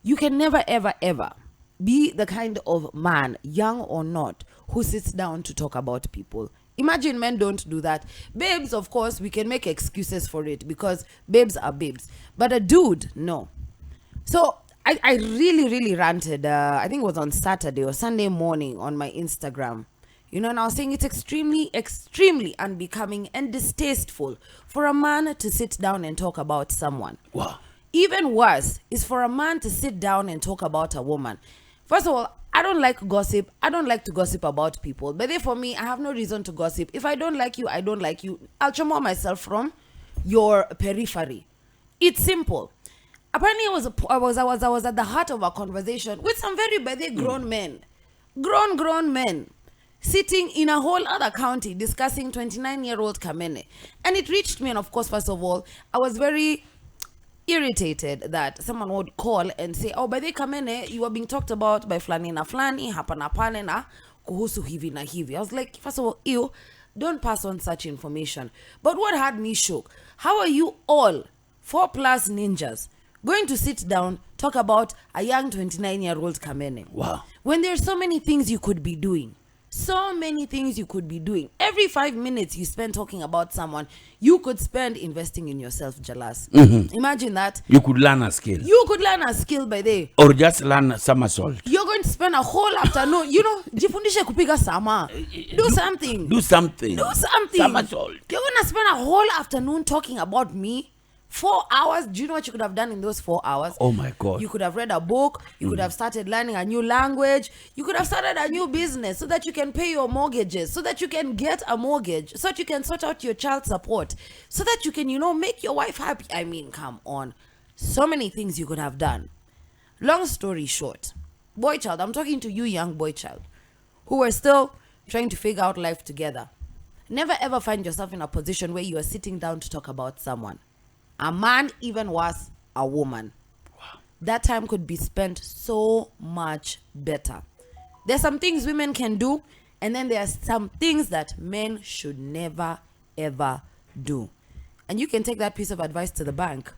You can never, ever, ever be the kind of man, young or not, who sits down to talk about people. Imagine men don't do that. Babes, of course, we can make excuses for it because babes are babes. But a dude, no. So I really, really ranted. I think it was on Saturday or Sunday morning on my Instagram. And I was saying it's extremely, extremely unbecoming and distasteful for a man to sit down and talk about someone. Wow. Even worse is for a man to sit down and talk about a woman. First of all, I don't like gossip. I don't like to gossip about people. But then for me, I have no reason to gossip. If I don't like you, I don't like you. I'll chamo myself from your periphery. It's simple. Apparently, I was at the heart of a conversation with some very grown men. Grown men. Sitting in a whole other county discussing 29-year-old Kamene. And it reached me, and of course, first of all, I was very irritated that someone would call and say, oh, by the Kamene, you are being talked about by flani na flani, hapa na pale na kuhusu hivi na hivi. I was like, first of all, ew, don't pass on such information. But what had me shook, how are you all 4+ ninjas going to sit down, talk about a young 29-year-old Kamene? Wow. When there's so many things you could be doing. So many things you could be doing. Every 5 minutes you spend talking about someone, you could spend investing in yourself, Jalas. Imagine that. You could learn a skill. You could learn a skill by day. Or just learn somersault. You're going to spend a whole afternoon, jifundishe kupiga sama. Do something. Do something. Somersault. You're going to spend a whole afternoon talking about me. 4 hours. Do you know what you could have done in those 4 hours? Oh my God. You could have read a book. You could have started learning a new language. You could have started a new business so that you can pay your mortgages, so that you can get a mortgage, so that you can sort out your child support, so that you can, make your wife happy. I mean, come on. So many things you could have done. Long story short, Boychild, I'm talking to you, young Boychild, who are still trying to figure out life together. Never ever find yourself in a position where you are sitting down to talk about someone. A man, even worse, a woman. Wow. That time could be spent so much better. There's some things women can do, and then there are some things that men should never, ever do. And you can take that piece of advice to the bank.